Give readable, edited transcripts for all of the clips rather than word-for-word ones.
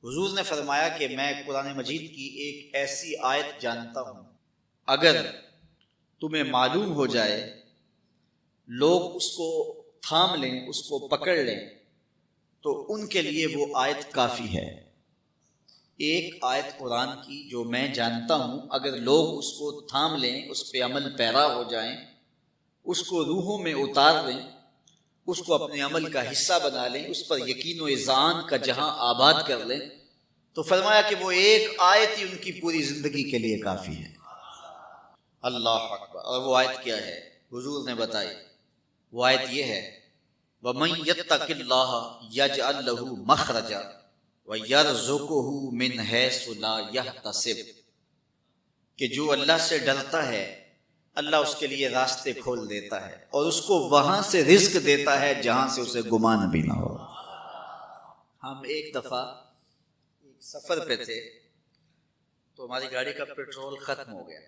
حضور نے فرمایا کہ میں قرآن مجید کی ایک ایسی آیت جانتا ہوں، اگر تمہیں معلوم ہو جائے، لوگ اس کو تھام لیں، اس کو پکڑ لیں، تو ان کے لیے وہ آیت کافی ہے۔ ایک آیت قرآن کی جو میں جانتا ہوں، اگر لوگ اس کو تھام لیں، اس پہ عمل پیرا ہو جائیں، اس کو روحوں میں اتار لیں، اس کو اپنے عمل کا حصہ بنا لیں، اس پر یقین و اذعان کا جہاں آباد کر لیں، تو فرمایا کہ وہ ایک آیت ہی ان کی پوری زندگی کے لیے کافی ہے۔ اللہ اکبر! اور وہ آیت کیا ہے؟ حضور نے بتائی، وہ آیت یہ ہے، وَمَن يَتَّقِ اللَّهَ يَجْعَل لَّهُ مَخْرَجًا وَيَرْزُقْهُ مِنْ حَيْثُ لَا يَحْتَسِبُ، کہ جو اللہ سے ڈرتا ہے اللہ اس کے لیے راستے کھول دیتا ہے اور اس کو وہاں سے رزق دیتا ہے جہاں سے اسے گمان بھی نہ ہو۔ ہم ایک دفعہ ایک سفر پہ تھے تو ہماری گاڑی کا پیٹرول ختم ہو گیا۔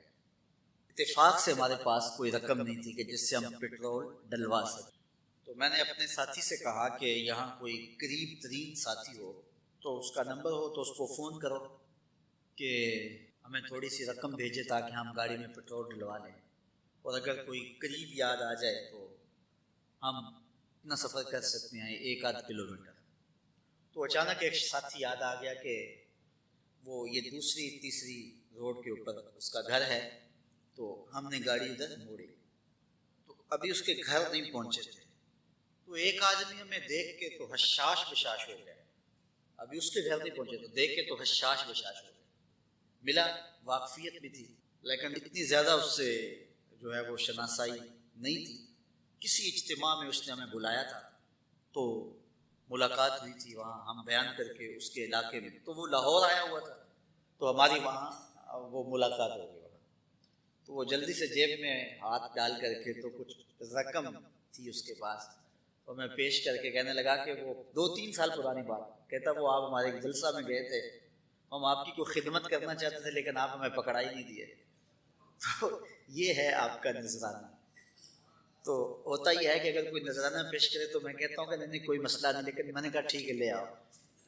اتفاق سے ہمارے پاس کوئی رقم نہیں تھی کہ جس سے ہم پیٹرول ڈلوا سکیں، تو میں نے اپنے ساتھی سے کہا کہ یہاں کوئی قریب ترین ساتھی ہو تو اس کا نمبر ہو تو اس کو فون کرو کہ ہمیں تھوڑی سی رقم بھیجے تاکہ ہم گاڑی میں پیٹرول ڈلوا لیں، اور اگر کوئی قریب یاد آ جائے تو ہم اتنا سفر کر سکتے ہیں 1-8 کلومیٹر۔ تو اچانک ایک ساتھی یاد آ گیا کہ وہ یہ دوسری تیسری روڈ کے اوپر اس کا گھر ہے، تو ہم نے گاڑی ادھر موڑی، تو ابھی اس کے گھر نہیں پہنچے تھے، تو ایک آدمی ہمیں دیکھ کے تو حشاش بشاش ہو گیا۔ ابھی اس کے گھر نہیں پہنچے تو دیکھ کے تو حشاش بشاش ہو گیا۔ ملا، واقفیت بھی تھی، لیکن اتنی زیادہ اس سے جو ہے وہ شناسائی نہیں تھی۔ کسی اجتماع میں اس نے ہمیں بلایا تھا تو ملاقات ہوئی تھی، وہاں ہم بیان کر کے اس کے علاقے میں، تو وہ لاہور آیا ہوا تھا تو ہماری وہاں وہ ملاقات ہو گئی۔ تو وہ جلدی سے جیب میں ہاتھ ڈال کر کے تو کچھ رقم تھی اس کے پاس، تو میں پیش کر کے کہنے لگا کہ وہ 2-3 سال پرانی بات، کہتا وہ آپ ہمارے ایک جلسہ میں گئے تھے، ہم آپ کی کوئی خدمت کرنا چاہتے تھے لیکن آپ ہمیں پکڑا ہی نہیں دیے۔ تو یہ ہے آپ کا نذرانہ۔ تو ہوتا یہ ہے کہ اگر کوئی نذرانہ پیش کرے تو میں کہتا ہوں کہ نہیں کوئی مسئلہ نہیں، لیکن میں نے کہا ٹھیک ہے لے آؤ،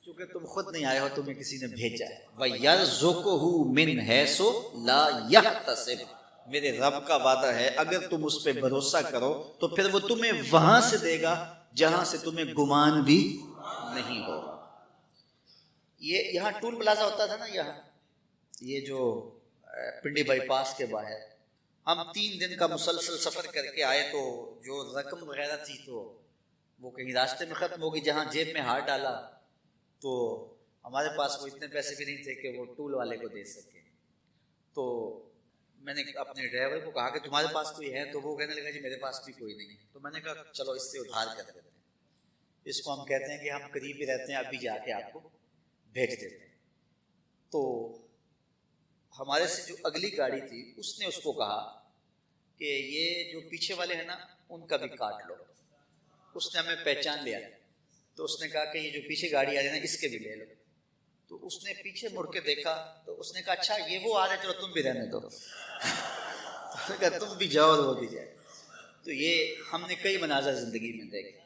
کیونکہ تم خود نہیں آئے ہو، تمہیں کسی نے بھیجا ہے۔ وَيَرْزُقُهُ مِنْ حَيْثُ لَا يَحْتَسِبُ، میرے رب کا وعدہ ہے اگر تم اس پہ بھروسہ کرو تو پھر وہ تمہیں وہاں سے دے گا جہاں سے تمہیں گمان بھی نہیں ہوگا۔ یہ یہاں ٹول پلازا ہوتا تھا نا، یہاں یہ جو پنڈی بائی پاس کے باہر، ہم 3 دن کا مسلسل سفر کر کے آئے، تو جو رقم وغیرہ تھی تو وہ کہیں راستے میں ختم ہو گئی۔ جہاں جیب میں ہاتھ ڈالا تو ہمارے پاس وہ اتنے پیسے بھی نہیں تھے کہ وہ ٹول والے کو دے سکے۔ تو میں نے اپنے ڈرائیور کو کہا کہ تمہارے پاس کوئی ہے، تو وہ کہنے لگا جی میرے پاس بھی کوئی نہیں ہے۔ تو میں نے کہا چلو اس سے ادھار کر دیتے ہیں، اس کو ہم کہتے ہیں کہ ہم قریب ہی رہتے ہیں، ابھی جا کے آپ کو بھیج دیتے ہیں۔ تو ہمارے سے جو اگلی گاڑی تھی اس نے اس کو کہا کہ یہ جو پیچھے والے ہیں نا ان کا بھی کاٹ لو۔ اس نے ہمیں پہچان لیا، تو اس نے کہا کہ یہ جو پیچھے گاڑی آ رہی ہے نا اس کے بھی لے لو۔ تو اس نے پیچھے مڑ کے دیکھا تو اس نے کہا اچھا یہ وہ آ رہے، چلو تم بھی رہنے دو۔ تم بھی جاؤ اور وہ بھی جائے۔ تو یہ ہم نے کئی مناظر زندگی میں دیکھے۔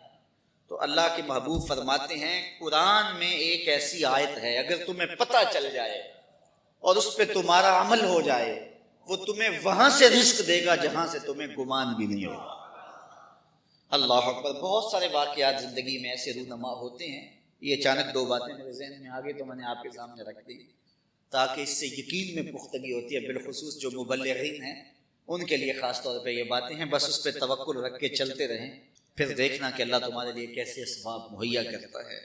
تو اللہ کے محبوب فرماتے ہیں قرآن میں ایک ایسی آیت ہے، اگر تمہیں پتہ چل جائے اور اس پہ تمہارا عمل ہو جائے، وہ تمہیں وہاں سے رزق دے گا جہاں سے تمہیں گمان بھی نہیں ہوگا۔ اللہ اکبر! بہت سارے واقعات زندگی میں ایسے رونما ہوتے ہیں۔ یہ اچانک 2 باتیں میرے ذہن میں آ گئی تو میں نے آپ کے سامنے رکھ دی تاکہ اس سے یقین میں پختگی ہوتی ہے، بالخصوص جو مبلغین ہیں ان کے لیے خاص طور پہ یہ باتیں ہیں۔ بس اس پہ توکل رکھ کے چلتے رہیں، پھر دیکھنا کہ اللہ تمہارے لیے کیسے اسباب مہیا کرتا ہے۔